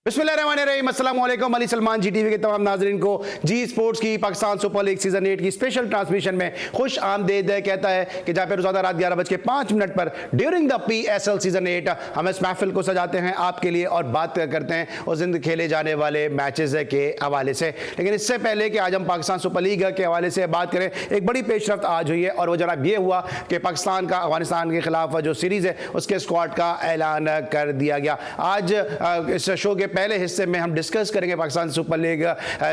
बिस्मिल्लाहिर्रहमानिर्रहीम, अस्सलाम वालेकुम। अली सलमान जी टीवी के तमाम नाजरीन को जी स्पोर्ट्स की पाकिस्तान सुपर लीग सीजन 8 की स्पेशल ट्रांसमिशन में खुश आमदेद कहता है कि जहाँ पे रोजाना रात 11:05 पर ड्यूरिंग द PSL सीजन 8 हम इस महफिल को सजाते हैं आपके लिए और बात करते हैं उस दिन खेले जाने वाले मैचेस के हवाले से। लेकिन इससे पहले कि आज हम पाकिस्तान सुपर लीग के हवाले से बात करें, एक बड़ी पेशरफ्त आज हुई है और वो जनाब ये हुआ कि पाकिस्तान का अफगानिस्तान के खिलाफ जो सीरीज है उसके स्क्वाड का ऐलान कर दिया गया। आज इस शो के पहले हिस्से में हम डिस्कस करेंगे पाकिस्तान सुपर लीग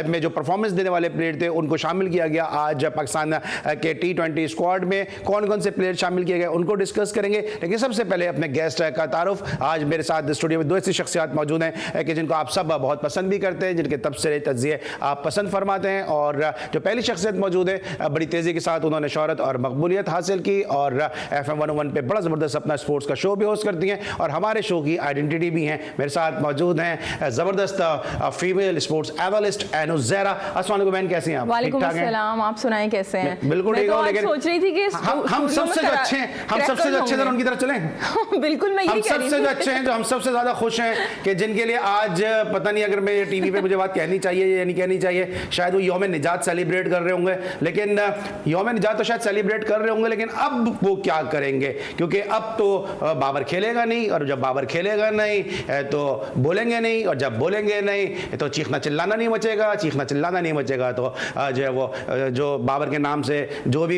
में जो परफॉर्मेंस देने वाले प्लेयर थे उनको शामिल किया गया। आज पाकिस्तान के T20 स्क्वाड में कौन कौन से प्लेयर शामिल किए गए उनको डिस्कस करेंगे। लेकिन सबसे पहले अपने गेस्ट का तारुफ। आज मेरे साथ स्टूडियो में दो ऐसी शख्सियत मौजूद हैं कि जिनको आप सब बहुत पसंद भी करते हैं, जिनके तबसरे तज्जिए आप पसंद फरमाते हैं। और जो पहली शख्सियत मौजूद है, बड़ी तेजी के साथ उन्होंने शोहरत और मकबूलियत हासिल की और FM 101 पे बड़ा ज़बरदस्त अपना स्पोर्ट्स का शो भी होस्ट करती हैं और हमारे शो की आइडेंटिटी भी हैं। मेरे साथ मौजूद हैं जबरदस्त फीमेल स्पोर्ट्स एनालिस्ट एनो ज़हरा। अस्सलाम वालेकुम बहन, कैसी हैं आप? वालेकुम अस्सलाम, आप सुनाएं कैसे हैं? बिल्कुल ठीक हूं, लेकिन सोच रही थी कि हम सबसे जो अच्छे हैं, हम सबसे जो अच्छे हैं उनकी तरफ चलें। बिल्कुल, मैं यही कह रही हूं। हम सबसे जो अच्छे हैं, जो हम सबसे ज्यादा खुश हैं कि जिनके लिए आज पता नहीं अगर मैं टीवी पे मुझे बात कहनी चाहिए या नहीं कहनी चाहिए, शायद वो यौम निजात सेलिब्रेट कर रहे होंगे। लेकिन यौम निजात तो शायद सेलिब्रेट कर रहे होंगे, लेकिन अब वो क्या करेंगे? क्योंकि अब तो बाबर खेलेगा नहीं और जब बाबर खेलेगा नहीं तो बोलेंगे नहीं और जब बोलेंगे नहीं तो चीखना चिल्लाना नहीं मचेगा, चीखना चिल्लाना नहीं मचेगा तो जो है वो जो बाबर के नाम से जो भी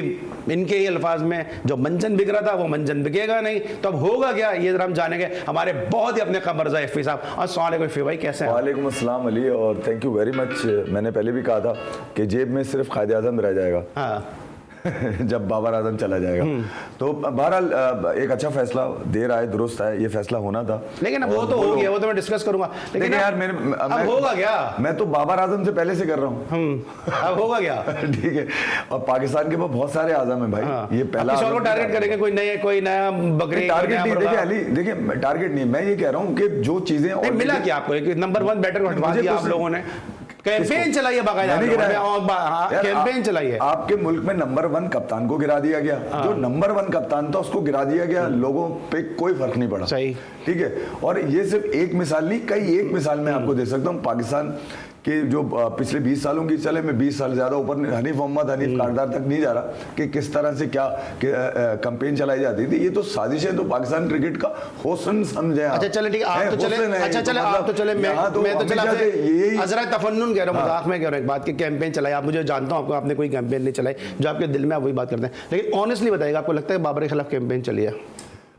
इनके ही अल्फाज में जो मंजन बिक रहा था वो मंजन बिकेगा नहीं। तो अब होगा क्या, ये जरा हम जानेंगे हमारे बहुत ही अपने खबरजा एफी साहब। अस्सलाम वालेकुम एफी भाई, कैसे हैं? वालेकुम अस्सलाम अली, और थैंक यू वेरी मच। मैंने पहले भी कहा था कि जेब में सिर्फ कायदे आज़म रह जाएगा हाँ। जब बाबर आजम चला जाएगा। तो बहरहाल एक अच्छा फैसला देर आए दुरुस्त है, ये फैसला होना था। लेकिन अब वो तो हो गया, वो तो मैं डिस्कस करूंगा। लेकिन यार अब होगा क्या? मैं तो बाबर आजम से पहले से कर रहा हूँ। अब होगा क्या? ठीक है, और पाकिस्तान के पास बहुत सारे आजम है भाई। हाँ। ये पहला किसी और को टारगेट करेंगे, कोई नया बकरी टारगेट नहीं। देखिए अली, देखिए टारगेट नहीं, मैं ये कह रहा हूँ कि जो चीजें मिला क्या आपको, एक नंबर 1 बैटर हटवा दिया आप लोगों ने, कैंपेन चलाइए, कैंपेन चलाइए। आपके मुल्क में नंबर 1 कप्तान को गिरा दिया गया। जो नंबर 1 कप्तान था उसको गिरा दिया गया, लोगों पे कोई फर्क नहीं पड़ा। सही, ठीक है। और ये सिर्फ एक मिसाल नहीं, कई एक मिसाल मैं आपको दे सकता हूँ। पाकिस्तान कि जो पिछले 20 सालों की चले, मैं 20 साल ज़्यादा ऊपर हनीफ मोहम्मद हनीफ कारदार तक नहीं जा रहा कि किस तरह से क्या कैंपेन चलाई जाती थी। ये तो साजिशें तो पाकिस्तान क्रिकेट का हुस्न समझे। अच्छा चले, ठीक है, आप तो चले, अच्छा चले, आप तो चले, मैं तो चला हज़रत तफन्नुन कह रहा हूँ, मजाक में कह रहा हूँ। एक बात की कैंपेन चलाई, आप मुझे जानता हूँ, आपने कोई कैंपेन नहीं चलाई, जो आपके दिल में आप वही बात करते हैं। लेकिन ऑनेस्टली बताइएगा, आपको लगता है बाबर के खिलाफ कैंपेन चली है?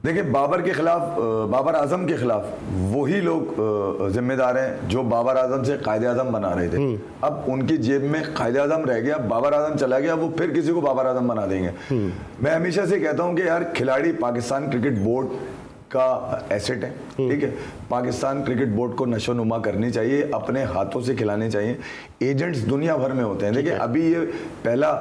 देखिए, बाबर के खिलाफ, बाबर आजम के खिलाफ वही लोग जिम्मेदार हैं जो बाबर आजम से कायदे आजम बना रहे थे। अब उनकी जेब में कायदे आजम रह गया, बाबर आजम चला गया, वो फिर किसी को बाबर आजम बना देंगे। मैं हमेशा से कहता हूं कि यार, खिलाड़ी पाकिस्तान क्रिकेट बोर्ड का एसेट है। ठीक है, पाकिस्तान क्रिकेट बोर्ड को नशोनुमा करनी चाहिए, अपने हाथों से खिलाने चाहिए। एजेंट्स दुनिया भर में होते हैं। देखिए, अभी ये पहला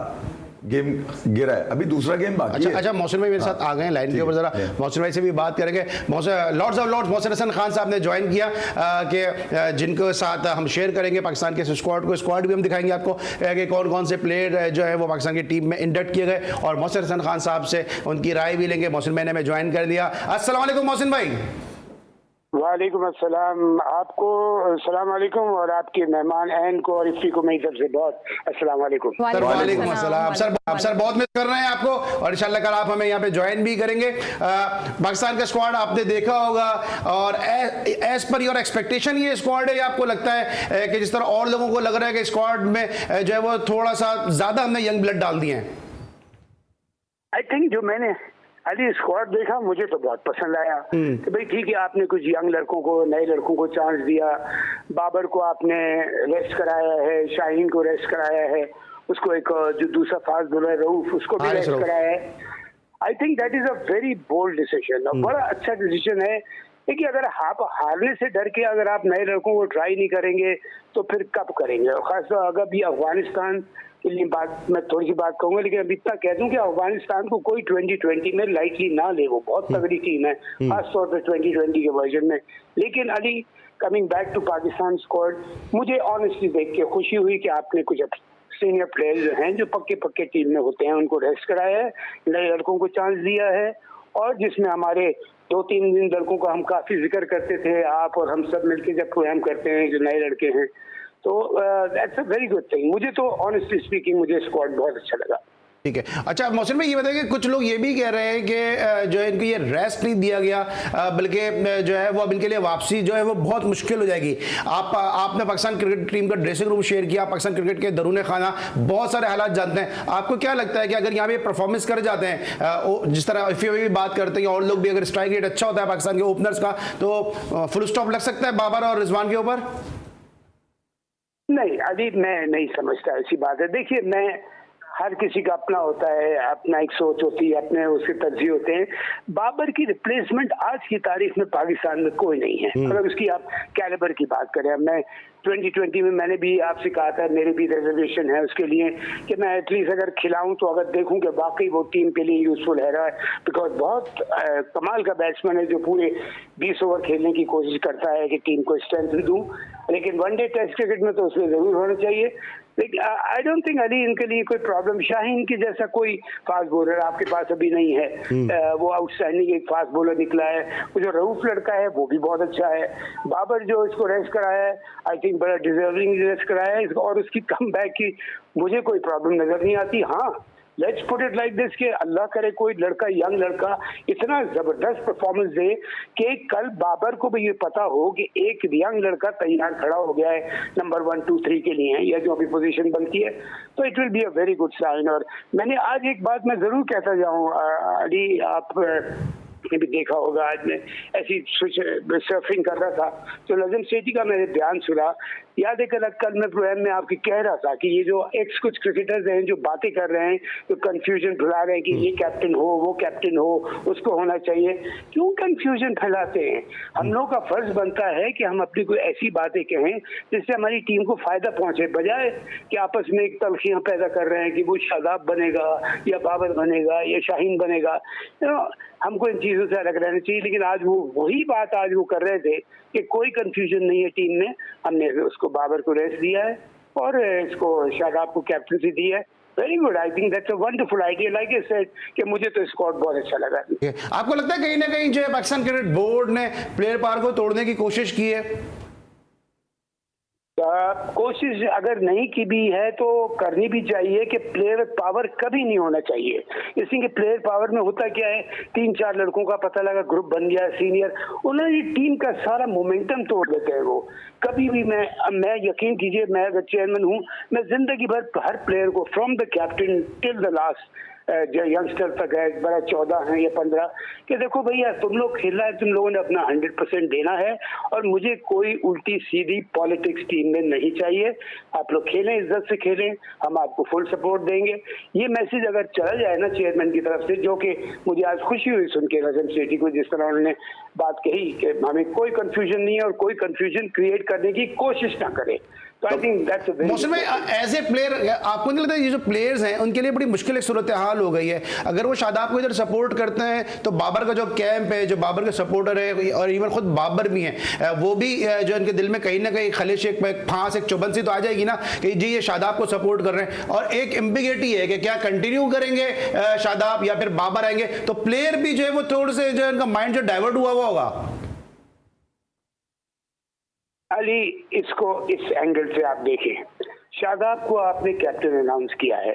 गेम गिरा है, अभी दूसरा गेम बाकी है। अच्छा मोहसिन भाई मेरे साथ आ गए हैं लाइन के ऊपर, जरा मोहसिन भाई से भी बात करेंगे। Lords of lords Mohsin Hasan Khan sahab ने ज्वाइन किया कि जिनको साथ हम शेयर करेंगे पाकिस्तान के स्क्वाड भी हम दिखाएंगे आपको कि कौन कौन से प्लेयर जो है वो पाकिस्तान की टीम में इंडक्ट किए गए, और मोहसिन हसन खान साहब से उनकी राय भी लेंगे। मोहसिन भाई ने हमें ज्वाइन कर लिया। अस्सलाम वालेकुम मोहसिन भाई। वालेकुम अस्सलाम, आपको अस्सलाम वालेकुम, और आपके मेहमान एन को और इफ्ती को मेरी तरफ से बहुत अस्सलाम वालेकुम। वालेकुम अस्सलाम। सर बहुत मिस कर रहे हैं आपको, और इंशाल्लाह कल आप हमें यहाँ पे ज्वाइन भी करेंगे। पाकिस्तान का स्क्वाड आपने देखा होगा, और एज पर योर एक्सपेक्टेशन ये स्क्वाड है, आपको लगता है कि जिस तरह और लोगों को लग रहा है कि स्क्वाड में जो है वो थोड़ा सा ज्यादा हमने यंग ब्लड डाल दिए हैं? आई थिंक जो मैंने अली स्क्वाड देखा, मुझे तो बहुत पसंद आया कि भाई ठीक है, आपने कुछ यंग लड़कों को, नए लड़कों को चांस दिया। बाबर को आपने रेस्ट कराया है, शाहीन को रेस्ट कराया है, उसको एक जो दूसरा फास्ट बॉलर रऊफ, उसको भी रेस्ट कराया है। I think that is a very bold decision, और बड़ा अच्छा डिसीजन है देखिए अगर आप हारने से डर के अगर आप नए लड़कों को ट्राई नहीं करेंगे तो फिर कब करेंगे। और खासतौर अगर भी अफगानिस्तान के लिए बात मैं थोड़ी सी बात कहूंगा, लेकिन अभी इतना कह दूं कि अफगानिस्तान को कोई 2020 में लाइटली ना ले, वो बहुत तगड़ी टीम है खासतौर पर 2020 के वर्जन में। लेकिन Ali, coming back to Pakistan squad, मुझे ऑनेस्टली देख के खुशी हुई कि आपने कुछ सीनियर प्लेयर जो हैं जो पक्के टीम में होते हैं उनको रेस्ट कराया है, नए लड़कों को चांस दिया है, और जिसमें हमारे 2-3 लड़कों का हम काफी जिक्र करते थे, आप और हम सब मिलकर जब प्रोग्राम करते हैं जो नए लड़के हैं, तो that's a very good thing. मुझे तो ऑनेस्टली स्पीकिंग मुझे स्क्वाड बहुत अच्छा लगा। ठीक है। अच्छा मोहसिन भाई, ये बताइए, कुछ लोग ये भी कह रहे हैं कि जो है इनको ये रेस्ट नहीं दिया गया, बल्कि जो है वो अब इनके लिए वापसी जो है वो बहुत मुश्किल हो जाएगी। आपने पाकिस्तान क्रिकेट टीम का ड्रेसिंग रूम शेयर किया, पाकिस्तान क्रिकेट के दरूने खाना बहुत सारे हालात जानते हैं। आपको क्या लगता है कि अगर यहाँ पे परफॉर्मेंस कर जाते हैं, जिस तरह इफ़ी भी बात करते हैं और लोग भी, अगर स्ट्राइक रेट अच्छा होता है पाकिस्तान के ओपनर्स का, तो फुल स्टॉप लग सकता है बाबर और रिजवान के ऊपर? नहीं अभी मैं नहीं समझता ऐसी बात है। देखिए, मैं हर किसी का अपना होता है, अपना एक सोच होती है, अपने उसके तरजीह होते हैं। बाबर की रिप्लेसमेंट आज की तारीख में पाकिस्तान में कोई नहीं है। अगर उसकी आप कैलिबर की बात करें, मैं 2020 में मैंने भी आपसे कहा था, मेरे भी रिजर्वेशन है उसके लिए कि मैं एटलीस्ट अगर खिलाऊं तो अगर देखूं कि वाकई वो टीम के लिए यूजफुल है रहा है, बिकॉज बहुत कमाल का बैट्समैन है जो पूरे 20 ओवर खेलने की कोशिश करता है कि टीम को स्ट्रेंथ दूं। लेकिन वनडे टेस्ट क्रिकेट में तो उसमें जरूर होना चाहिए। लेकिन आई डोंट थिंक अली इनके लिए कोई प्रॉब्लम, शाहीन के जैसा कोई फास्ट बॉलर आपके पास अभी नहीं है। वो आउटस्टैंडिंग एक फास्ट बॉलर निकला है। वो जो रऊफ लड़का है वो भी बहुत अच्छा है। बाबर जो इसको रेस्ट कराया है, आई थिंक बड़ा डिजर्विंग रेस्ट कराया है, और उसकी कम बैक की मुझे कोई प्रॉब्लम नजर नहीं आती। हाँ, let's put it like this कि अल्लाह करे कोई लड़का, यंग लड़का इतना जबरदस्त परफॉर्मेंस दे कि कल बाबर को भी ये पता हो कि एक यंग लड़का तैयार खड़ा हो गया है नंबर 1, 2, 3 के लिए, या जो अभी पोजीशन बनती है, तो it will be a very good sign. और मैंने आज एक बात मैं जरूर कहता जाऊं अली, आप ने भी देखा होगा, आज मैं ऐसी सर्फिंग कर रहा था तो नजम सेठी का मैंने बयान सुना। याद है कल मैं प्रोग्राम में आपकी कह रहा था कि ये जो एक्स कुछ क्रिकेटर्स हैं जो बातें कर रहे हैं, तो कंफ्यूजन फैला रहे हैं कि ये कैप्टन हो, वो कैप्टन हो, उसको होना चाहिए। क्यों कंफ्यूजन फैलाते हैं? हम लोग का फर्ज बनता है कि हम अपनी कोई ऐसी बातें कहें जिससे हमारी टीम को फायदा पहुंचे, बजाय कि आपस में एक तलखियां पैदा कर रहे हैं कि वो शादाब बनेगा या बाबर बनेगा या शाहीन बनेगा। हमको इन चीजों से अलग रहना चाहिए। लेकिन आज वो वही बात आज वो कर रहे थे कि कोई कंफ्यूजन नहीं है टीम में, हमने उसको बाबर को रेस्ट दिया है और इसको शादाब को कैप्टनसी दी है। Very good, I think that's a wonderful idea. Like I said कि मुझे तो स्क्वाड बहुत अच्छा लगा। आपको लगता है कहीं ना कहीं जो है पाकिस्तान क्रिकेट बोर्ड ने प्लेयर पावर को तोड़ने की कोशिश की है? कोशिश अगर नहीं की भी है तो करनी भी चाहिए कि प्लेयर पावर कभी नहीं होना चाहिए। इसलिए प्लेयर पावर में होता क्या है, 3-4 लड़कों का पता लगा, ग्रुप बन गया सीनियर, उन्होंने टीम का सारा मोमेंटम तोड़ देते हैं। वो कभी भी मैं यकीन कीजिए, मैं अगर चेयरमैन हूँ, मैं जिंदगी भर हर प्लेयर को from the captain till the last जो यंगस्टर तक है, बड़ा 14 है या 15, कि देखो भैया तुम लोग खेलना है, तुम लोगों ने अपना 100% देना है और मुझे कोई उल्टी सीधी पॉलिटिक्स टीम में नहीं चाहिए। आप लोग खेलें, इज्जत से खेलें, हम आपको फुल सपोर्ट देंगे। ये मैसेज अगर चला जाए ना चेयरमैन की तरफ से, जो कि मुझे आज खुशी हुई सुन के नजम सेठी को, जिस तरह उन्होंने बात कही कि हमें कोई कंफ्यूजन नहीं है और कोई कंफ्यूजन क्रिएट करने की कोशिश ना करे। तो I think that's a very मौसम में एज ए प्लेयर आपको नहीं लगता ये जो प्लेयर्स हैं उनके लिए बड़ी मुश्किल एक सूरत हाल हो गई है? अगर वो शादाब को इधर सपोर्ट करते हैं तो बाबर का जो कैंप है, जो बाबर के सपोर्टर है और इवन खुद बाबर भी हैं, वो भी जो इनके दिल में कहीं ना कहीं खलिश, एक फांस, एक चुभन सी तो आ जाएगी ना कि जी ये शादाब को सपोर्ट कर रहे हैं। और एक एम्बिगेटी है कि क्या कंटिन्यू करेंगे शादाब या फिर बाबर आएंगे, तो प्लेयर भी जो है वो थोड़े से जो इनका माइंड जो डाइवर्ट हुआ होगा। अली, इसको इस एंगल से आप देखें, शादाब को आपने कैप्टन अनाउंस किया है।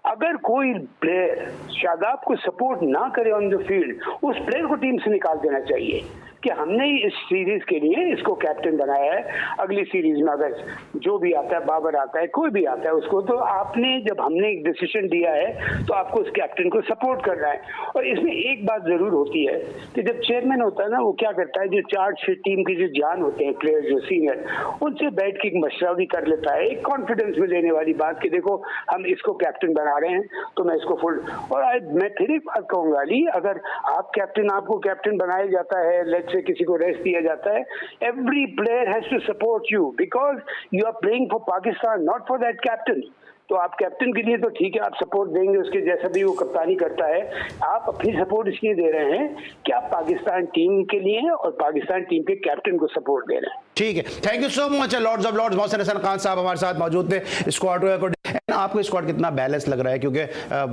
अगर कोई प्लेयर शादाब को सपोर्ट ना करे ऑन द फील्ड, उस प्लेयर को टीम से निकाल देना चाहिए कि हमने इस सीरीज के लिए इसको कैप्टन बनाया है। अगली सीरीज में अगर जो भी आता है, बाबर आता है, कोई भी आता है उसको, तो आपने जब हमने एक डिसीजन दिया है तो आपको उस कैप्टन को सपोर्ट करना है। और इसमें एक बात जरूर होती है कि जब चेयरमैन होता है ना, वो क्या करता है, जो चार्ज टीम की जो जान होते हैं प्लेयर जो सीनियर, उनसे बैठ के एक मशवरा भी कर लेता है, एक कॉन्फिडेंस में लेने वाली बात कि देखो हम इसको कैप्टन बना रहे हैं तो मैं इसको फुल। और मैं फिर एक बात कहूंगा अली, अगर आप कैप्टन, आपको कैप्टन बनाया जाता है, लेट्स से किसी को रेस्ट दिया जाता है. Every player has to support you because you are playing for Pakistan, not for that captain. तो आप कैप्टन के लिए तो ठीक है, आप सपोर्ट देंगे उसके जैसा भी वो कप्तानी करता है. आप अपनी सपोर्ट इसलिए दे रहे हैं कि आप पाकिस्तान टीम के लिए हैं और पाकिस्तान टीम के कैप्टन को सपोर्ट दे रहे हैं. ठीक है, thank you so much lords of lords Mohsin Hasan Khan sahab हमारे साथ मौजूद थे. स्क्वाड को आपको स्क्वाड कितना बैलेंस लग रहा है, क्योंकि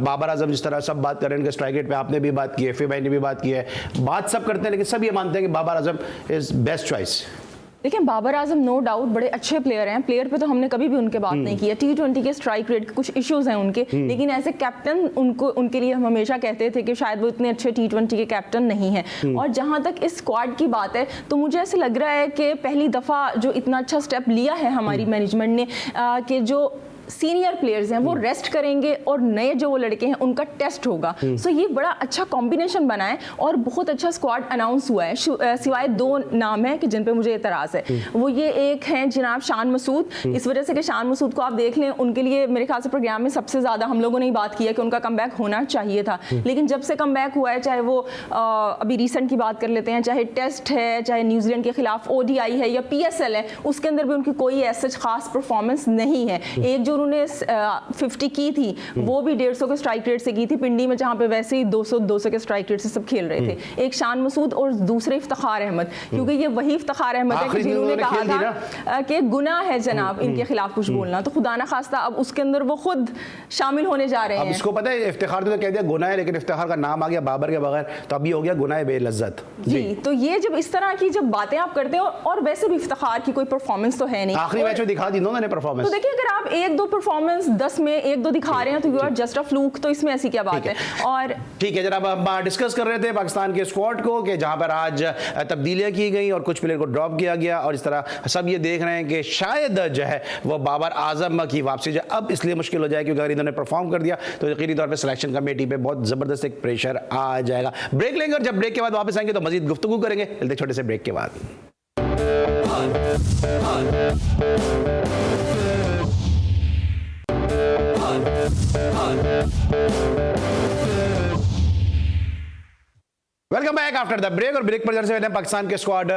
बाबर आजम जिस तरह सब बात कर रहे हैं, स्ट्राइक रेट पे आपने भी बात की है, FA भाई ने भी बात की है, बात सब करते हैं लेकिन सब ये मानते हैं कि Babar Azam is best choice. देखिए बाबर आजम नो डाउट बड़े अच्छे प्लेयर हैं. प्लेयर पे तो हमने कभी भी उनके बात नहीं की है. T20 के स्ट्राइक रेट के कुछ इश्यूज हैं उनके, लेकिन एज ए कैप्टन उनके लिए हम हमेशा कहते थे कि शायद वो इतने अच्छे T20 के कैप्टन नहीं हैं. और जहां तक इस स्क्वाड की बात है तो मुझे ऐसे लग रहा है कि पहली दफ़ा जो इतना अच्छा स्टेप लिया है हमारी मैनेजमेंट ने कि जो सीनियर प्लेयर्स हैं वो रेस्ट करेंगे और नए जो वो लड़के हैं उनका टेस्ट होगा. सो ये बड़ा अच्छा कॉम्बिनेशन बना है और बहुत अच्छा स्क्वाड अनाउंस हुआ है. सिवाय 2 नाम हैं कि जिन पे मुझे एतराज़ है. वो ये एक हैं जनाब शान मसूद, इस वजह से कि शान मसूद को आप देख लें, उनके लिए मेरे ख्याल से प्रोग्राम में सबसे ज़्यादा हम लोगों ने बात की है कि उनका कमबैक होना चाहिए था. लेकिन जब से कमबैक हुआ है, चाहे वो अभी रिसेंट की बात कर लेते हैं, चाहे टेस्ट है, चाहे न्यूजीलैंड के खिलाफ ODI है या PSL है, उसके अंदर भी उनकी कोई ऐसा खास परफॉर्मेंस नहीं है. एक जो उन्होंने 50 की थी वो भी 150 के स्ट्राइक रेट से की थी पिंडी में, जहां पे वैसे ही 200 के स्ट्राइक रेट से सब खेल रहे थे. एक शान मसूद और दूसरे इफ्तिखार अहमद, क्योंकि ये वही इफ्तिखार अहमद है कि जिन्होंने कहा था कि गुनाह है जनाब इनके खिलाफ कुछ बोलना, तो खुदा ना खास्ता अब उसके अंदर वो खुद शामिल होने जा रहे हैं. अब इसको पता है इफ्तिखार ने तो कह दिया गुनाह है, लेकिन इफ्तिखार का नाम आ गया बाबर के बगैर, तो अभी हो गया गुनाह बेलज्जत. जी, तो ये जब इस तरह की जब बातें आप करते हो, और वैसे भी इफ्तिखार की कोई परफॉर्मेंस तो है नहीं. आखिरी मैच में दिखा दी उन्होंने परफॉर्मेंस. तो देखिए अगर आप 1-2 परफॉर्मेंस 10 में 1-2 दिखा रहे हैं तो you are just a fluke, तो इसमें ऐसी क्या बात है. और ठीक है जनाब, हम डिस्कस कर रहे थे पाकिस्तान के स्क्वाड को कि जहां पर आज तब्दीलियां की गई और कुछ प्लेयर को ड्रॉप किया गया, और इस तरह सब ये देख रहे हैं कि शायद जो है वो बाबर आजम की वापसी जो अब इसलिए मुश्किल हो जाए क्योंकि अगर इन्होंने परफॉर्म कर दिया तो यकीनी तौर पर सिलेक्शन कमेटी पे बहुत जबरदस्त एक प्रेशर आ जाएगा. ब्रेक लेंगे और जब ब्रेक के बाद वापस आएंगे तो मजीद गुफ्तगू करेंगे. मिलते छोटे से ब्रेक के बाद. Welcome back after the break. और ब्रेक पर जैसे मैंने पाकिस्तान के स्क्वाड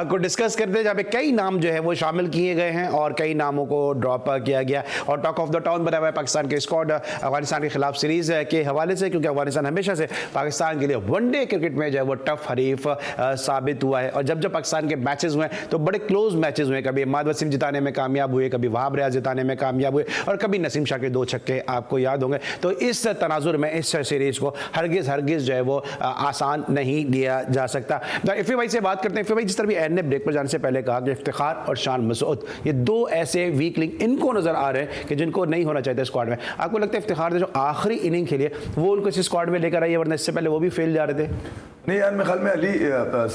को डिस्कस करते हैं जहाँ पे कई नाम जो है वो शामिल किए गए हैं और कई नामों को ड्रॉप किया गया. और टॉक ऑफ द टाउन बनाया हुआ है पाकिस्तान के स्क्वाड अफगानिस्तान के खिलाफ सीरीज के हवाले से, क्योंकि अफगानिस्तान हमेशा से पाकिस्तान के लिए वनडे क्रिकेट में जो है वो टफ हरीफ साबित हुआ है. और जब जब पाकिस्तान के मैचेस हुए तो बड़े क्लोज मैचेस हुए. कभी इमाद वसीम जिताने में कामयाब हुए, कभी वहाब रियाज जिताने में कामयाब हुए, और कभी नसीम शाह के 2 छक्के आपको याद होंगे. तो इस तनाजुर में इस सीरीज को हरगिज जो है वो आसान नहीं लिया जा सकता. इफ़ी भाई से बात करते हैं. इफ़ी भाई, जिस तरह भी एन ने ब्रेक पर जाने से पहले कहा कि इफ्तिखार और शान मसूद ये 2 ऐसे वीक लिंक इनको नजर आ रहे हैं कि जिनको नहीं होना चाहिए स्क्वाड में. आपको लगता है इफ्तिखार ने जो आखिरी इनिंग खेली है वो उनको इस स्क्वाड में लेकर आई है, वरना इससे पहले वो भी फेल जा रहे थे? नहीं यार, मेरे ख्याल में अली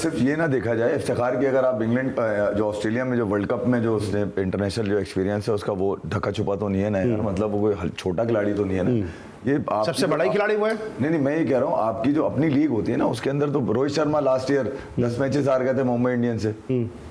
सिर्फ ये ना देखा जाए इफ्तिखार की. अगर आप इंग्लैंड जो ऑस्ट्रेलिया में जो वर्ल्ड कप में जो उसने इंटरनेशनल जो एक्सपीरियंस है उसका, वो ढका छुपा तो नहीं है ना यार. मतलब वो कोई छोटा खिलाड़ी तो नहीं है ना. ये सबसे बड़ा ही खिलाड़ी वो है. नहीं, मैं ये कह रहा हूँ आपकी जो अपनी लीग होती है ना उसके अंदर तो Rohit Sharma last year 10 matches हार गए थे मुंबई इंडियंस से,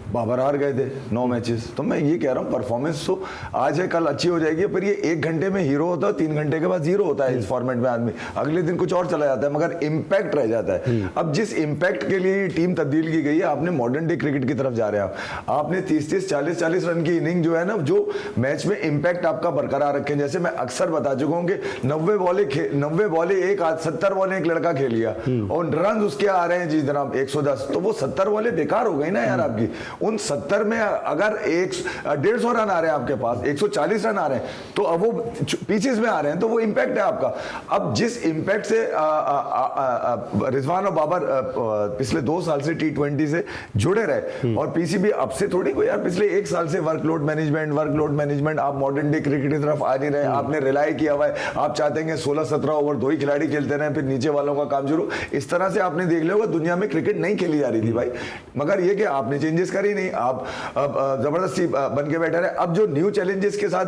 बाबर हार गए थे 9 मैचेस. तो मैं ये कह रहा हूँ परफॉर्मेंस तो आज है कल अच्छी हो जाएगी, पर ये 1 घंटे में हीरो होता है, 3 घंटे के बाद जीरो होता है. इस फॉर्मेट में आदमी अगले दिन कुछ और चला जाता है, मगर इम्पैक्ट रह जाता है. अब जिस इम्पैक्ट के लिए टीम तब्दील की गई है, आपने मॉडर्न डे क्रिकेट की तरफ जा रहे हैं. आपने 30-30 40-40 रन की इनिंग जो है ना, जो मैच में इम्पैक्ट आपका बरकरार रखे. जैसे मैं अक्सर बता चुका हूँ कि 90 बॉले एक 70 बॉले एक लड़का खेल लिया और रन उसके आ रहे हैं जी जनाब 110, तो वो 70 बॉले बेकार हो गई ना यार आपकी. उन 70 में अगर 150 रन आ रहे हैं आपके पास, 140 रन आ रहे हैं, तो अब वो पीसेस में आ रहे हैं, तो वो इंपैक्ट है आपका. अब जिस इंपैक्ट से रिजवान और बाबर पिछले 2 साल से T20 से जुड़े रहे, और पीसीबी अब से थोड़ी कोई यार पिछले 1 साल से वर्कलोड मैनेजमेंट आप मॉडर्न डे क्रिकेट की तरफ आ नहीं रहे. आपने रिलाई किया हुआ है, आप चाहते हैं 16-17 ओवर 2 ही खिलाड़ी खेलते रहे, फिर नीचे वालों का काम शुरू. इस तरह से आपने देख लिया होगा दुनिया में क्रिकेट नहीं खेली जा रही थी भाई, मगर ये कि आपने चेंजेस करे. ही नहीं, आप अब जबरदस्ती बन के बैठे रहे। अब जो न्यू चैलेंजेस के साथ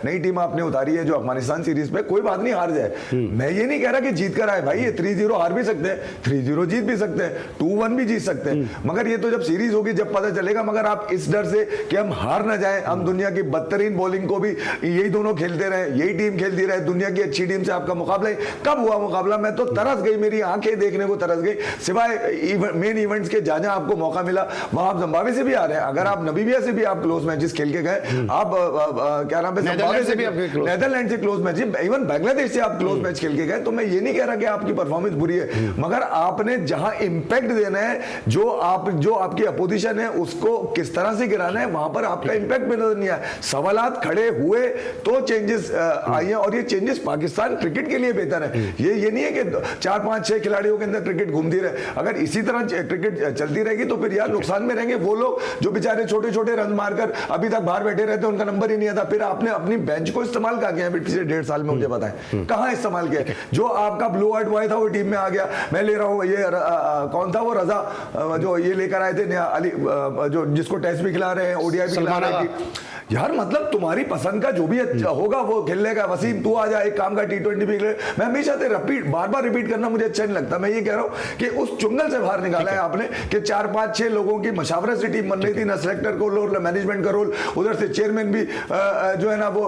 नई टीम आपने उतारी है जो अफगानिस्तान सीरीज पे, कोई बात नहीं, हार जाए, मैं ये नहीं कह रहा कि जीत कर आए भाई, ये 3-0 हार भी सकते हैं, 3-0 जीत भी सकते हैं, 2-1 भी जीत सकते हैं, मगर ये तो जब सीरीज होगी जब पता चलेगा। मगर आप इस डर से कि हम हार ना जाए, हम दुनिया की बदतरीन बॉलिंग को भी यही दोनों खेलते रहे, यही टीम खेलती रहे, दुनिया की अच्छी टीम से आपका मुकाबला कब हुआ मुकाबला, मैं तो तरस गई, मेरी आंखें देखने को तरस गई। सिवाय मेन इवेंट्स के जहां जहां आपको मौका मिला वहां आप जिम्बाब्वे से भी आ रहे हैं, अगर आप नमीबिया से भी आप क्लोज मैचेस खेल के गए, आप क्या नाम है, नेदरलैंड से क्लोज मैच, इवन बांग्लादेश से आप क्लोज मैच खेल के गए, तो मैं ये नहीं कह रहा कि आपकी परफॉर्मेंस बुरी है, मगर आपने जहां इंपैक्ट देना है, जो आपकी अपोजिशन है उसको किस तरह से गिराना है, वहां पर आपका इंपैक्ट भी नजर नहीं आया। सवालात खड़े हुए तो चेंजेस आई है, और ये चेंजेस पाकिस्तान क्रिकेट के लिए बेहतर है। ये नहीं है कि 4-5-6 खिलाड़ियों के अंदर क्रिकेट घूमती रहे, अगर इसी तरह क्रिकेट चलती रहेगी तो फिर यार नुकसान में रहेंगे वो लोग जो बेचारे छोटे छोटे रन मारकर अभी तक बाहर बैठे रहते, उनका नंबर ही नहीं आता। फिर आपने अपनी बेंच को इस्तेमाल कहा गया पिछले 1.5 साल में, मुझे बताएं कहां इस्तेमाल किया? जो आपका ब्लू आउट बॉय था वो टीम में आ गया, मैं ले रहा हूं ये कौन था वो रजा जो ये लेकर आए थे अली, जो जिसको टेस्ट भी खिला रहे हैं, ओडीआई भी खिला रहे हैं। यार मतलब तुम्हारी पसंद का जो भी होगा वो खेल लेगा। वसीम तू आ जा, एक काम का T20 भी खेले। मैं हमेशा से बार बार रिपीट करना मुझे अच्छा नहीं लगता। मैं ये कह रहा हूं कि उस चुंगल से बाहर निकाला है आपने कि 4-5-6 लोगों की मशावरत से टीम बन रही थी, ना सिलेक्टर को रोल, मैनेजमेंट का रोल, उधर से चेयरमैन भी जो है ना वो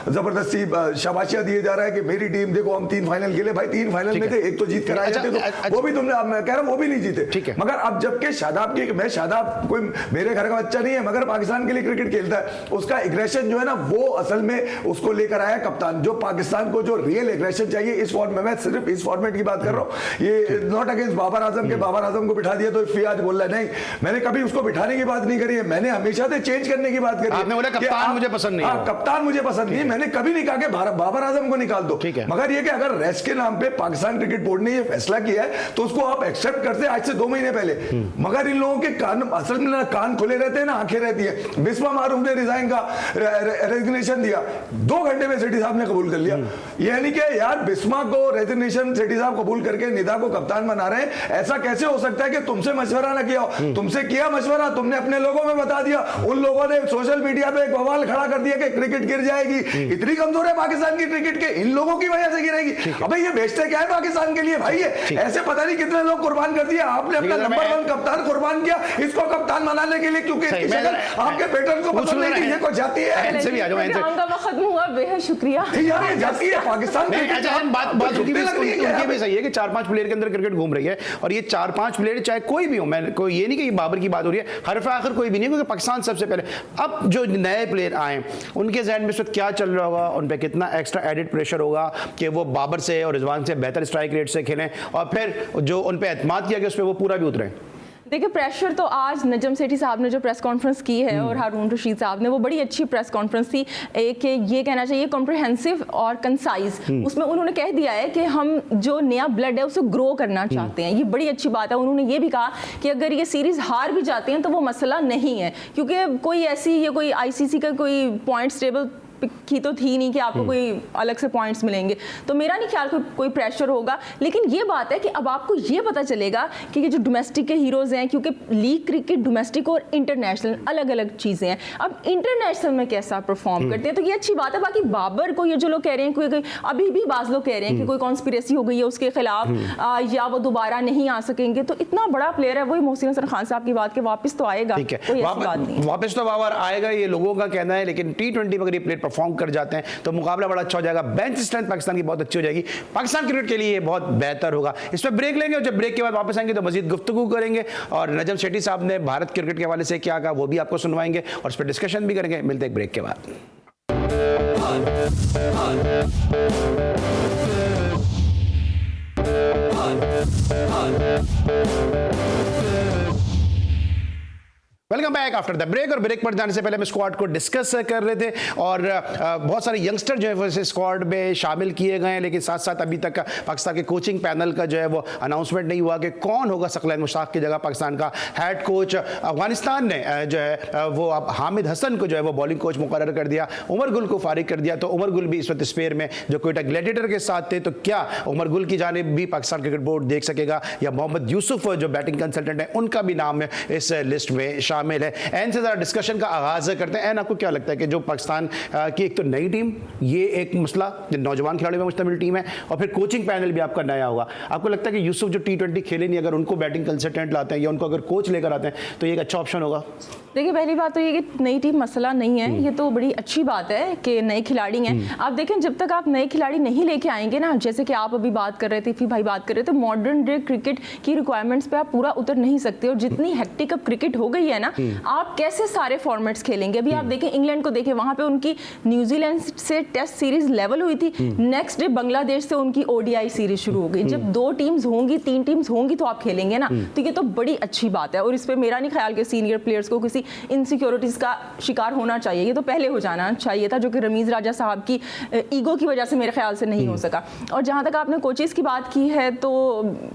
जबरदस्ती शाबाशियां दिए जा रहा है कि मेरी टीम देखो हम 3 फाइनल खेले। भाई 3 फाइनल में थे, एक तो जीत कर आए थे, तो वो भी तुमने, मैं कह रहा हूं वो भी नहीं जीते। मगर अब जबकि शादाब की, मैं शादाब कोई मेरे घर का बच्चा नहीं है, मगर पाकिस्तान के लिए क्रिकेट खेलता है, उसका एग्रेशन जो है ना वो असल में उसको लेकर आया कप्तान, जो पाकिस्तान को जो रियल एग्रेशन चाहिए इस फॉर्मेट में, मैं सिर्फ इस फॉर्मेट की बात कर रहा हूं। ये नॉट अगेंस्ट बाबर आजम के, बाबर आजम को बिठा दिया तो फियाज बोल रहा है, नहीं मैंने कभी उसको बिठाने की बात नहीं करी है, मैंने हमेशा से चेंज करने की बात करी है। आपने बोला कप्तान मुझे पसंद नहीं है, कप्तान मुझे पसंद नहीं, मैंने कभी नहीं कहा कि बाबर आजम को निकाल दो, मगर ये कि अगर रेस्ट के नाम पे पाकिस्तान क्रिकेट बोर्ड ने ये फैसला किया है तो उसको आप एक्सेप्ट करते आज से 2 महीने पहले। मगर इन लोगों के कान असल में ना कान खुले रहते हैं ना आंखें रहती है। बिस्वा मारूफ ने रिजाइन का रेजिग्नेशन दिया, 2 घंटे में सेठी साहब ने कबूल कर लिया। यानी कि यार बिस्मा को रेजिग्नेशन सेठी साहब कबूल करके निदा को कप्तान बना रहे हैं। ऐसा कैसे हो सकता है कि तुमसे मशवरा ना किया हो? तुमसे किया मशवरा, तुमने अपने लोगों में बता दिया, उन लोगों ने सोशल मीडिया पे एक बवाल खड़ा कर दिया कि क्रिकेट गिर जाएगी, इतनी कमजोर है पाकिस्तान की क्रिकेट के, इन लोगों की वजह से गिरेगी। अबे ये बेचते क्या है पाकिस्तान के लिए भाई? ये ऐसे पता नहीं कितने लोग कुर्बान कर दिए, आपने अपना नंबर 1 कप्तान कुर्बान किया इसको कप्तान बनाने के लिए, क्योंकि आपके पैटर्न को पसंद नहीं कि ये को जाती है। खत्म हुआ, बेहद शुक्रिया यार, ये जाती है पाकिस्तान बात उनकी भी सही है कि 4-5 प्लेयर के अंदर क्रिकेट घूम रही है, और ये 4-5 प्लेयर चाहे कोई भी हो, मैं कोई ये नहीं कि बाबर की बात हो रही है, हरफ आखिर कोई भी नहीं, क्योंकि पाकिस्तान सबसे पहले। अब जो नए प्लेयर आए उनके जहन में इस वक्त क्या चल रहा होगा, उन पर कितना एक्स्ट्रा एडिड प्रेशर होगा कि वो बाबर से और रिजवान से बेहतर स्ट्राइक रेट से खेलें, और फिर जो उन पर एतमाद किया कि उस पर वो पूरा भी उतरे। देखिए प्रेशर तो आज नजम सेठी साहब ने जो प्रेस कॉन्फ्रेंस की है और हारून रशीद साहब ने, वो बड़ी अच्छी प्रेस कॉन्फ्रेंस थी। एक ये कहना चाहिए कॉम्प्रिहेंसिव और कंसाइज, उसमें उन्होंने कह दिया है कि हम जो नया ब्लड है उसे ग्रो करना चाहते हैं, ये बड़ी अच्छी बात है। उन्होंने ये भी कहा कि अगर ये सीरीज हार भी जाते हैं तो वो मसला नहीं है, क्योंकि कोई ऐसी ये कोई ICC का कोई पॉइंट्स टेबल की तो थी नहीं कि आपको कोई अलग से पॉइंट्स मिलेंगे, तो मेरा नहीं ख्याल कोई प्रेशर होगा। लेकिन ये बात है कि अब आपको ये पता चलेगा कि ये जो डोमेस्टिक के हीरोज़ हैं, क्योंकि लीग क्रिकेट डोमेस्टिक और इंटरनेशनल अलग अलग चीज़ें हैं, अब इंटरनेशनल में कैसा परफॉर्म करते हैं, तो ये अच्छी बात है। बाकी बाबर को ये जो लोग कह रहे हैं, कोई अभी भी बाज़ लोग कह रहे हैं कि कोई कॉन्स्पिरेसी हो गई है उसके खिलाफ या वो दोबारा नहीं आ सकेंगे, तो इतना बड़ा प्लेयर है, वही मोहसिन हसन खान साहब की बात के वापस तो आएगा, कोई ऐसी बात नहीं, वापस तो बाबर आएगा, ये लोगों का कहना है। लेकिन T20 में अगर ये प्लेयर परफॉर्म कर जाते हैं तो मुकाबला बड़ा अच्छा हो जाएगा, बेंच स्ट्रेंथ पाकिस्तान की बहुत अच्छी हो जाएगी, पाकिस्तान क्रिकेट के लिए बहुत बेहतर होगा। इस पर ब्रेक लेंगे और जब ब्रेक के बाद वापस आएंगे तो मजीद गुफ्तगू करेंगे, और नजम सेठी साहब ने भारत क्रिकेट के हवाले से क्या कहा वो भी आपको सुनवाएंगे और इस पर डिस्कशन भी करेंगे। मिलते हैं ब्रेक के बाद। Welcome back after the break. और ब्रेक पर जाने से पहले हम स्क्वाड को डिस्कस कर रहे थे और बहुत सारे यंगस्टर जो है वो इस स्क्वाड में शामिल किए गए हैं, लेकिन साथ साथ अभी तक पाकिस्तान के कोचिंग पैनल का जो है वो अनाउंसमेंट नहीं हुआ कि कौन होगा सकलैन मुश्ताक की जगह पाकिस्तान का हेड कोच। अफगानिस्तान ने जो है वो अब हामिद हसन को जो है वो बॉलिंग कोच मुकर्रर कर दिया, उमर गुल को फारिग कर दिया। तो उमर गुल भी इस वक्त स्पेयर में जो कोयटा ग्लैडिएटर के साथ थे, तो क्या उमर गुल की जानिब भी पाकिस्तान क्रिकेट बोर्ड देख सकेगा या मोहम्मद यूसुफ जो बैटिंग कंसल्टेंट है उनका भी नाम इस लिस्ट में शामिल है। एन से ज़रा डिस्कशन का आगाज करते हैं। एन, आपको क्या लगता है कि जो पाकिस्तान की एक तो नई टीम, ये एक मसला, जो नौजवान खिलाड़ियों में मुश्तमिल टीम है, और फिर कोचिंग पैनल भी आपका नया होगा, आपको लगता है कि यूसुफ जो T20 खेले नहीं, अगर उनको बैटिंग कंसल्टेंट लाते हैं या उनको अगर कोच लेकर आते हैं तो ये एक अच्छा ऑप्शन होगा? देखिए, पहली बात तो ये कि नई टीम मसला नहीं है, ये तो बड़ी अच्छी बात है कि नए खिलाड़ी हैं। आप देखें, जब तक आप नए खिलाड़ी नहीं लेके आएंगे ना, जैसे कि आप अभी बात कर रहे थे, फी भाई बात कर रहे थे, मॉडर्न डे क्रिकेट की रिक्वायरमेंट्स पे आप पूरा उतर नहीं सकते। और जितनी हेक्टिक अब क्रिकेट हो गई है ना, आप कैसे सारे फॉर्मेट्स खेलेंगे? अभी आप देखें इंग्लैंड को देखें, वहां पे उनकी न्यूजीलैंड से टेस्ट सीरीज लेवल हुई थी, नेक्स्ट डे बांग्लादेश से उनकी ODI सीरीज शुरू हो गई। जब 2 टीम्स होंगी, 3 टीम्स होंगी तो आप खेलेंगे ना, तो ये तो बड़ी अच्छी बात है। और इस पर मेरा नहीं ख्याल कि सीनियर प्लेयर्स को किसी इनसिक्योरिटी का शिकार होना चाहिए, ये तो पहले हो जाना चाहिए था, जो कि रमीज राजा साहब की ईगो की वजह से मेरे ख्याल से नहीं हो सका। और जहां तक आपने कोचेस की बात की है, तो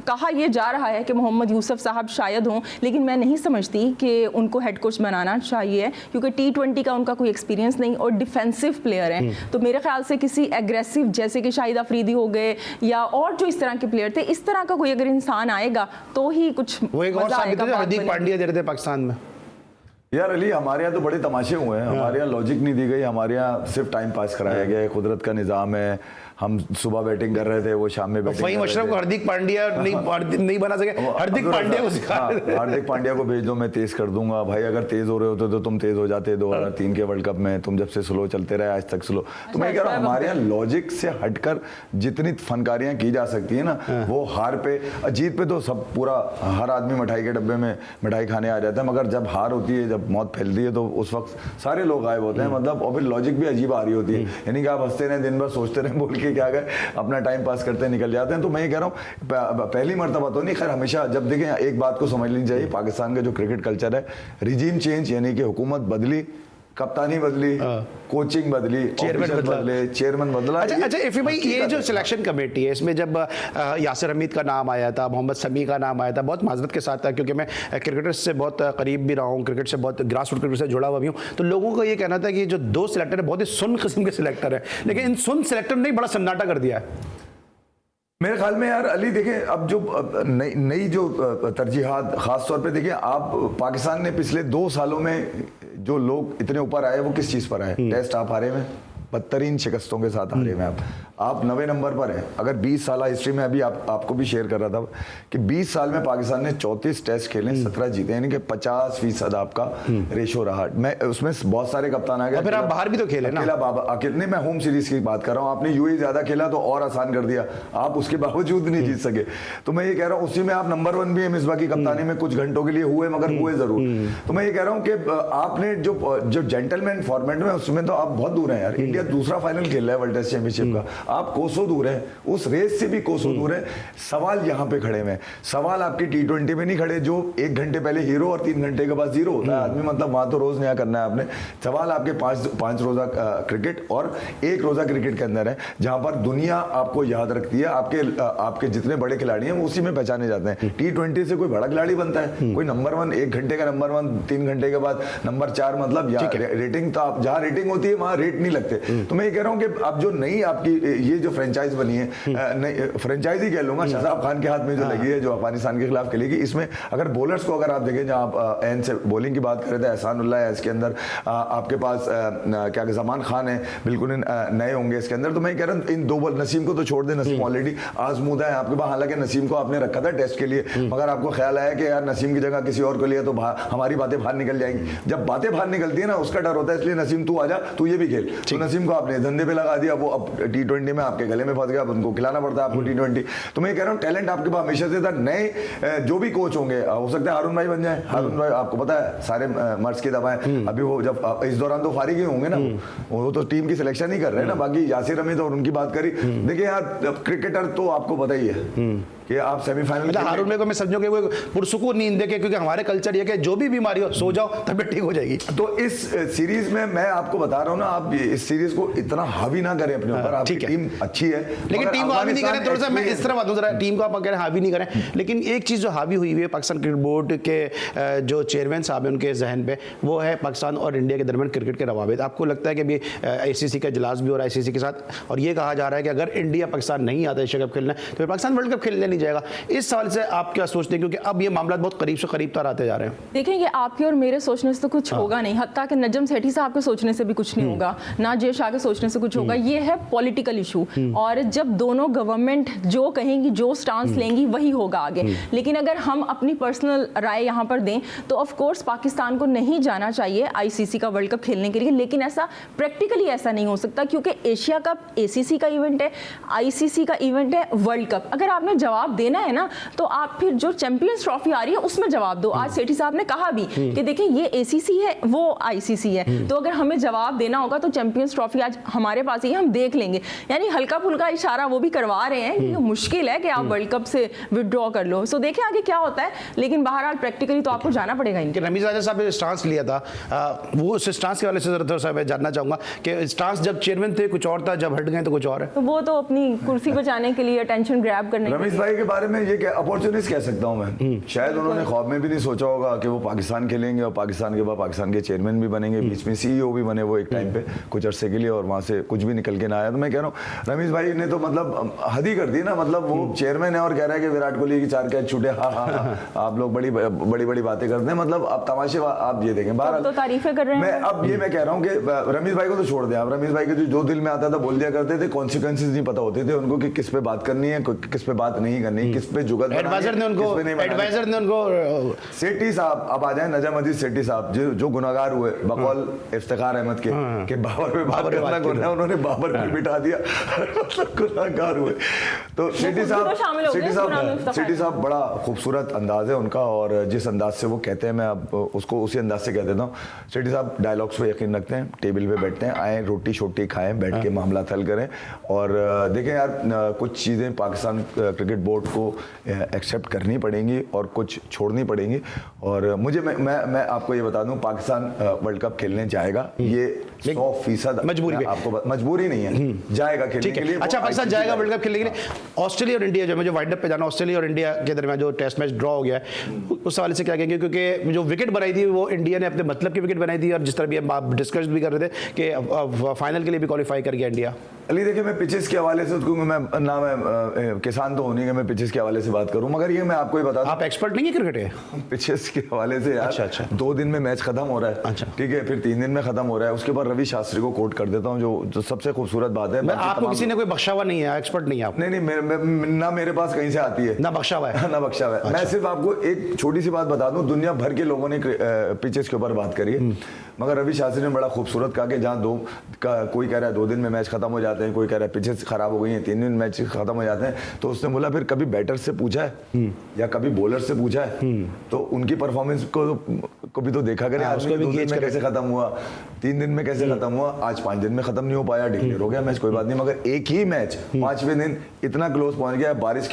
कहा यह जा रहा है कि मोहम्मद यूसुफ साहब शायद हों, लेकिन मैं नहीं समझती कि उनको हेड कोच बनाना चाहिए, क्योंकि T20 का उनका कोई एक्सपीरियंस नहीं और डिफेंसिव प्लेयर हैं। तो मेरे ख्याल से किसी एग्रेसिव, जैसे कि शाहिद अफरीदी हो गए या और जो इस तरह के प्लेयर थे, इस तरह का कोई अगर इंसान आएगा तो ही कुछ वो एक और साबित है, हार्दिक पांड्या दे रहे थे पाकिस्तान में। यार अली, हमारे यहाँ तो बड़े तमाशे हुए हैं। हमारे यहाँ लॉजिक नहीं दी गई, हमारे यहाँ सिर्फ टाइम पास कराया गया है। कुदरत का निज़ाम है, हम सुबह बैटिंग कर रहे थे, वो शाम में बैटिंग। फहीम अशरफ को हार्दिक पांड्या नहीं बना सके, हार्दिक पांड्या को सिखा। हार्दिक पांड्या को भेज दो, मैं तेज कर दूंगा। भाई अगर तेज हो रहे होते तो तुम तेज हो जाते 2003 के वर्ल्ड कप में। तुम जब से स्लो चलते रहे आज तक स्लो। तो मैं कह रहा हूँ हमारे यहाँ लॉजिक से हटकर जितनी फनकारियां की जा सकती है ना, वो हार पे, जीत पे तो सब पूरा हर आदमी मिठाई के डब्बे में मिठाई खाने आ जाता है, मगर जब हार होती है, जब मौत फैलती है, तो उस वक्त सारे लोग गायब होते हैं। मतलब और फिर लॉजिक भी अजीब आ रही होती है, यानी कि आप हंसते रहे, दिन भर सोचते रहे, बोल के क्या गए, अपना टाइम पास करते निकल जाते हैं। तो मैं ये कह रहा हूँ पहली मर्तबा तो नहीं, खैर हमेशा जब देखें एक बात को समझ लेनी चाहिए, पाकिस्तान का जो क्रिकेट कल्चर है, रिजीम चेंज यानी कि हुकूमत बदली, कप्तानी बदली, कोचिंग बदली, चेयरमैन बदला। अच्छा इफ़ी भाई, ये जो सिलेक्शन कमेटी है, इसमें जब यासिर हमीद का नाम आया था, मोहम्मद समी का नाम आया था, बहुत माजरत के साथ था क्योंकि मैं क्रिकेटर्स से बहुत करीब भी रहा हूँ, क्रिकेट से बहुत ग्रास रूट क्रिकेट से जुड़ा हुआ भी हूँ, तो लोगों का ये कहना था कि जो 2 सिलेक्टर है बहुत ही सुन किस्म के सिलेक्टर है, लेकिन इन सुन सिलेक्टर ने बड़ा सन्नाटा कर दिया है। मेरे ख्याल में यार अली, देखें अब जो नई जो तरजीहात, खास तौर पे देखिए आप, पाकिस्तान ने पिछले 2 सालों में जो लोग इतने ऊपर आए वो किस चीज़ पर आए? टेस्ट आप हारे में, बदतरीन शिकस्तों के साथ हारे में आप 9वें नंबर पर हैं। अगर 20 साल हिस्ट्री में, अभी आपको भी शेयर कर रहा था कि 20 साल में पाकिस्तान ने 34 टेस्ट खेले, 17 जीते, यानी कि 50% आपका रेशो रहा। मैं उसमें बहुत सारे कप्तान आ गए, फिर आप बाहर भी तो खेले ना। अकेले मैं होम सीरीज की बात कर रहा हूँ, आपने यूएई ज्यादा खेला तो और आसान कर दिया, आप उसके बावजूद नहीं जीत सके। तो मैं ये कह रहा हूँ उसी में आप नंबर 1 भी है, मिसबा की कप्तानी में कुछ घंटों के लिए हुए, मगर हुए जरूर। तो मैं ये कह रहा हूँ कि आपने जो जेंटलमैन फॉर्मेट में, उसमें तो आप बहुत दूर हैं यार। इंडिया दूसरा फाइनल खेल रहा है वर्ल्ड टेस्ट चैंपियनशिप का, आप कोसों दूर है, उस रेस से भी कोसों दूर है। सवाल यहाँ पे खड़े हैं, सवाल आपकी T20 में नहीं खड़े, जो 1 घंटे पहले हीरो और 3 घंटे के बाद जीरो होता है आदमी, मतलब वहां तो रोज नया करना है आपने। सवाल आपके 5 रोजा क्रिकेट और 1 रोजा क्रिकेट के अंदर है, जहां पर दुनिया आपको याद रखती है, आपके जितने बड़े खिलाड़ी हैं वो उसी में पहचाने जाते हैं। T20 से कोई बड़ा खिलाड़ी बनता है, कोई नंबर 1 1 घंटे का नंबर 1, 3 घंटे के बाद नंबर 4, मतलब रेटिंग तो आप जहां रेटिंग होती है वहां रेट नहीं लगते। तो मैं ये कह रहा हूं कि अब जो नई आपकी ये जो फ्रेंचाइज बनी है, फ्रेंचाइज ही कह लूंगा, शाहजाब खान के हाथ में जो लगी है, जो अफगानिस्तान के खिलाफ खेलेगी, इसमें अगर बॉलर्स को अगर आप देखें, जहां आप एन से बॉलिंग की बात कर रहे थे, एहसानुल्लाह है इसके अंदर, आपके पास क्या जमान खान है, बिल्कुल नए होंगे इसके अंदर। तो मैं कह रहा हूँ इन 2 बॉल, नसीम को तो छोड़ दे, नसीम ऑलरेडी आजमूदा है आपके पास, हालांकि नसीम को आपने रखा था टेस्ट के लिए, मगर आपको ख्याल आया कि यार नसीम की जगह किसी और को लिया तो हमारी बातें बाहर निकल जाएंगी। जब बातें बाहर निकलती है ना, उसका डर होता है, इसलिए नसीम तू आजा, तू ये भी खेल। तो नसीम को आपने धंधे पे लगा दिया, वो अब T20 में आपके गले में फंस गया, अब उनको खिलाना पड़ता है आपको T20। तो मैं कह रहा हूँ टैलेंट आपके पास हमेशा से था। नए जो भी कोच होंगे, हो सकता है हारून भाई बन जाए। हारून भाई आपको पता है सारे मर्ज की दवाएं, अभी वो जब इस दौरान तो फारिग ही होंगे ना, वो तो टीम की सिलेक्शन ही कर रहे हैं ना। बाकी यासिर हमीद और उनकी बात करी, देखिए यार क्रिकेटर तो आपको पता ही है, कि आप सेमीफाइनल मतलब हारून भाई को मैं समझूं कि वो पुरसुकून नींद देके, क्योंकि हमारे कल्चर ये कि जो भी बीमारी हो सो जाओ तबीयत ठीक हो जाएगी। तो इस सीरीज में मैं आपको बता रहा हूँ ना, आप इस सीरीज को इतना हावी ना करें अपने ऊपर। आपकी टीम अच्छी है, लेकिन टीम को हावी नहीं करें। थोड़ा सा मैं इस तरह बात जरा, टीम को आप कह रहे हैं हावी नहीं करें, लेकिन एक चीज जो हावी हुई है पाकिस्तान क्रिकेट बोर्ड के जो चेयरमैन साहब हैं उनके जहन पे, वो है पाकिस्तान और इंडिया के दरमियान क्रिकेट के रवाबित। आपको लगता है कि अभी आईसीसी का इजलास भी हो रहा है आईसीसी के साथ, और ये कहा जा रहा है कि अगर इंडिया पाकिस्तान नहीं आता एशिया कप खेलने तो फिर पाकिस्तान वर्ल्ड कप खेलने नहीं जाएगा। इस सवाल से आप क्या सोचते हैं, क्योंकि अब ये मामला बहुत करीब से करीब तर आते जा रहे हैं? देखिए, ये आपके और मेरे सोचने से तो कुछ होगा नहीं, हत्ता कि नजम सेठी साहब के सोचने से भी कुछ नहीं होगा, ना जय शाह के सोचने से कुछ होगा। ये है पॉलिटिकल इशू, और जब दोनों गवर्नमेंट जो कहेंगी, जो स्टांस लेंगी, वही होगा आगे। लेकिन अगर हम अपनी पर्सनल राय यहाँ पर दें तो ऑफ कोर्स पाकिस्तान को नहीं जाना चाहिए आईसीसी का वर्ल्ड कप खेलने के लिए, लेकिन ऐसा प्रैक्टिकली ऐसा नहीं हो सकता, क्योंकि एशिया कप एसीसी का इवेंट है, आईसीसी का इवेंट है वर्ल्ड कप। अगर आपने जवाब देना है ना, तो आप फिर जो चैंपियंस ट्रॉफी आ रही है उसमें जवाब दो। आज सेठी साहब ने कहा भी कि देखिए ये एसीसी है, वो आईसीसी है, तो अगर हमें जवाब देना होगा तो चैंपियंस ट्रॉफी आज हमारे पास ही, हम देख लेंगे। यानी हल्का फुल्का इशारा वो भी करवा रहे हैं कि मुश्किल है कि आप वर्ल्ड कप से विड्रॉ कर लो। सो देखें आगे क्या होता है, लेकिन बहरहाल प्रैक्टिकली तो आपको जाना पड़ेगा इनके। रमीज राजा साहब ने स्टांस लिया था, वो उस स्टांस के वाले से जरा सा मैं जानना चाहूंगा कि स्टांस जब चेयरमैन थे कुछ और था, जब हट गए तो कुछ और है। तो वो तो अपनी कुर्सी बचाने के लिए, अटेंशन ग्रैब करने के लिए। रमीज भाई के बारे में ये क्या अपॉर्चुनिस्ट कह सकता हूँ मैं, शायद उन्होंने ख्वाब में भी नहीं सोचा होगा कि वो पाकिस्तान खेलेंगे और पाकिस्तान के बाद पाकिस्तान के चेयरमैन भी बनेंगे, बीच में सीईओ भी बने वो एक टाइम पे कुछ अरसे के लिए, और वहां से कुछ भी निकल के ना आया। तो मैं कह रहा हूँ रमीज भाई ने तो मतलब हद ही कर दी ना, मतलब वो चेयरमैन है और कह रहा है कि विराट कोहली की 4 कैच छूटे, हाँ हाँ हाँ, आप लोग बड़ी बड़ी बड़ी बातें करते हैं, मतलब आप तमाशे आप ये देखें बाहर तो तारीफें कर रहे हैं। मैं अब ये मैं कह रहा हूँ कि रमीज भाई को तो छोड़ दें आप, रमीज भाई के जो दिल में आता था बोल दिया करते थे, कॉन्सिक्वेंसेज नहीं पता होते थे उनको कि किस पे बात करनी है, किस पे बात नहीं करनी, किस पे जुगत, एडवाइजर ने उनको सेठी साहब अब आ जाए, नजम अजीज सेठी साहब जो गुनाहगार हुए बकौल इफ्तिखार अहमद के बाबर पे बात करना गुनाह, उन्होंने बाबर को बिठा दिया, मतलब गुनाहगार हुए। तो सेठी साहब बड़ा खूबसूरत अंदाज है उनका, और जिस अंदाज से वो कहते हैं मैं अब उसको उसी अंदाज से कह देता हूँ। सेठी साहब डायलॉग्स पे यकीन रखते हैं, टेबल पे बैठते हैं, आए रोटी शोटी खाएं, बैठ के मामला हल करें। और देखें यार, कुछ चीज़ें पाकिस्तान क्रिकेट बोर्ड को एक्सेप्ट करनी पड़ेंगी और कुछ छोड़नी पड़ेंगी। और मुझे मैं आपको ये बता दूं, पाकिस्तान वर्ल्ड कप खेलने जाएगा, ये 100% मजबूरी, आपको मजबूरी नहीं है, जाएगा खेलने के लिए। अच्छा, पाकिस्तान जाएगा वर्ल्ड कप खेलने के लिए। ऑस्ट्रेलिया और इंडिया, जो मुझे वाइड अप पे जाना, ऑस्ट्रेलिया और इंडिया के दरमियान जो टेस्ट मैच ड्रॉ हो गया है, उस हवाले से क्या कहेंगे, क्योंकि जो विकेट बनाई थी वो इंडिया ने अपने मतलब की विकेट बनाई थी, और जिस तरह भी हम आप डिस्कस भी कर रहे थे कि फाइनल के लिए भी क्वालिफाई कर गया इंडिया। अली देखिए, मैं पिचेस के हवाले से मैं किसान तो होने के मैं पिचेस के हवाले से बात करूं, मगर ये मैं आपको ही बता दूं, आप एक्सपर्ट नहीं है क्रिकेट है पिचेस के हवाले से यार। अच्छा। 2 दिन में मैच खत्म हो रहा है, अच्छा, ठीक है, फिर 3 दिन में खत्म हो रहा है। उसके बाद रवि शास्त्री को कोट कर देता हूं, जो सबसे खूबसूरत बात है। आपको किसी ने कोई बख्शा हुआ नहीं है, एक्सपर्ट नहीं है आप? नहीं, ना मेरे पास कहीं से आती है, ना बख्शा हुआ है, ना बख्शा हुआ है। मैं सिर्फ आपको एक छोटी सी बात बता दूं, दुनिया भर के लोगों ने पिचेस के ऊपर बात करी है, मगर रवि शास्त्री ने बड़ा खूबसूरत कहा कि जहाँ कोई कह रहा है 2 दिन में मैच खत्म हो जाते हैं, कोई कह रहा है पिचेस खराब हो गई हैं, 3 दिन मैच खत्म हो जाते हैं, तो उसने बोला फिर कभी बैटर से पूछा है या कभी बॉलर से पूछा है, तो उनकी परफॉर्मेंस को भी तो देखा करें, उसको भी 2 दिन में कैसे खत्म हुआ, 3 दिन में कैसे खत्म हुआ, आज 5 दिन में खत्म नहीं हो पाया, डिक्लेयर हो गया मैच, कोई बात नहीं, मगर एक ही मैच 5वें दिन इतना क्लोज पहुंच गया। बारिश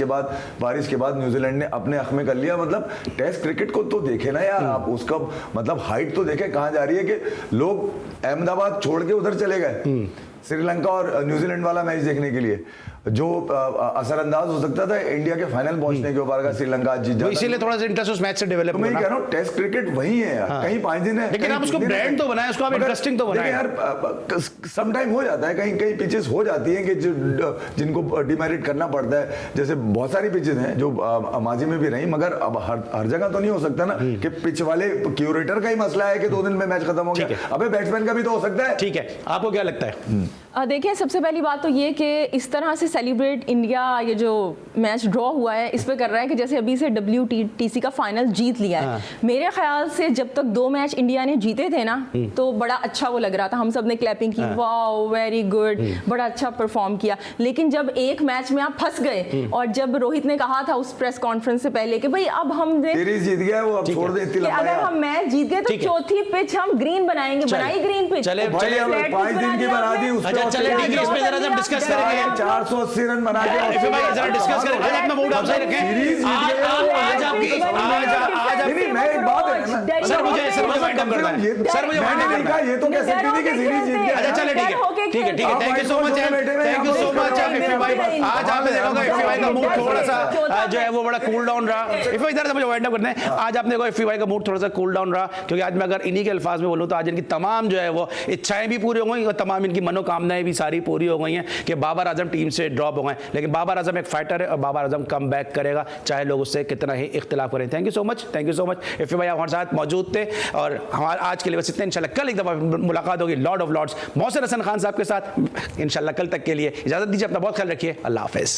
के बाद न्यूजीलैंड ने अपने हक में कर लिया। मतलब टेस्ट क्रिकेट को तो देखे ना यार आप, उसका मतलब हाइट तो देखे कहां जा रही है कि लोग अहमदाबाद छोड़ के उधर चले गए श्रीलंका और न्यूजीलैंड वाला मैच देखने के लिए, जो असरअंदाज हो सकता था इंडिया के फाइनल पहुंचने के ऊपर, अगर श्रीलंका जीत जाता, इसीलिए थोड़ा सा इंटरेस्ट उस मैच से डेवलप मैं कह रहा हूं टेस्ट क्रिकेट वही है यार, कहीं 5 दिन है, लेकिन आप उसको ब्रांड तो बनाए, उसको आप इंटरेस्टिंग तो बनाए यार। सम टाइम हो जाता है, कहीं पिचेस हो जाती हैं कि जिनको डिमेरिट करना पड़ता है, जैसे बहुत सारी पिचेस हैं जो माजी में भी रही, मगर अब हर जगह तो नहीं हो सकता ना कि पिच वाले क्यूरेटर का ही मसला है कि 2 दिन में मैच खत्म हो गया, अबे बैट्समैन का भी तो हो सकता है। ठीक है, आपको क्या लगता है? देखिए, सबसे पहली बात तो ये कि इस तरह से सेलिब्रेट इंडिया ये जो मैच ड्रॉ हुआ है इस पे कर रहा है कि जैसे अभी से WTC का फाइनल जीत लिया है। मेरे ख्याल से जब तक 2 मैच इंडिया ने जीते थे ना, तो बड़ा अच्छा वो लग रहा था, हम सब ने क्लैपिंग की, वाओ वेरी गुड, बड़ा अच्छा परफॉर्म किया। लेकिन जब एक मैच में आप फंस गए, और जब रोहित ने कहा था उस प्रेस कॉन्फ्रेंस से पहले कि भाई अब हम जीत गया, वो अब छोड़ दे, अगर हम मैच जीत गए तो चौथी पिच हम ग्रीन बनाएंगे, बनाई ग्रीन पिच, चले 5 दिन की बना दी, चले इस पे जरा हम डिस्कस करेंगे। 400 180 रन बना के इफ़े भाई जरा डिस्कस करें, आज अपना मूड आप सही रखें। आज आपकी नहीं, मैं एक बात है ना, सर मुझे वाइंड अप करना है, सर मुझे वाइंड अप मैंने करना है। ये तो कह सकती थी कि सीरीज जीत गया। अच्छा चले ठीक है थैंक यू सो मच इफ़े भाई। आज आपने देखा होगा इफ़े भाई का मूड थोड़ा सा जो है वो बड़ा कूल डाउन रहा। इफ़े इधर से मुझे वाइंड अप करना है। आज आपने देखा इफ़े भाई का मूड थोड़ा सा कूल डाउन रहा, क्योंकि आज मैं अगर इन्हीं के अल्फाज में बोलूँ तो आज इनकी तमाम जो है वो इच्छाएं भी पूरी हो गई और तमाम इनकी मनोकामनाएं भी सारी पूरी हो गई हैं कि बाबर आजम टीम से ड्रॉप हो गए। लेकिन बाबर आजम एक फाइटर है और बाबर आजम कम बैक करेगा, चाहे लोग उससे कितना ही इख्तिलाफ करें। थैंक यू सो मच इफ़े भाई, आप हमारे साथ मौजूद थे और हमारे आज के लिए बस इतना। इंशाल्लाह कल एक दफ़ा मुलाकात होगी lord of lords Mohsin Hasan Khan sahab के साथ। इंशाल्लाह कल तक के लिए इजाज़त दीजिए, अपना बहुत ख्याल रखिए, अल्लाह हाफ़िज़।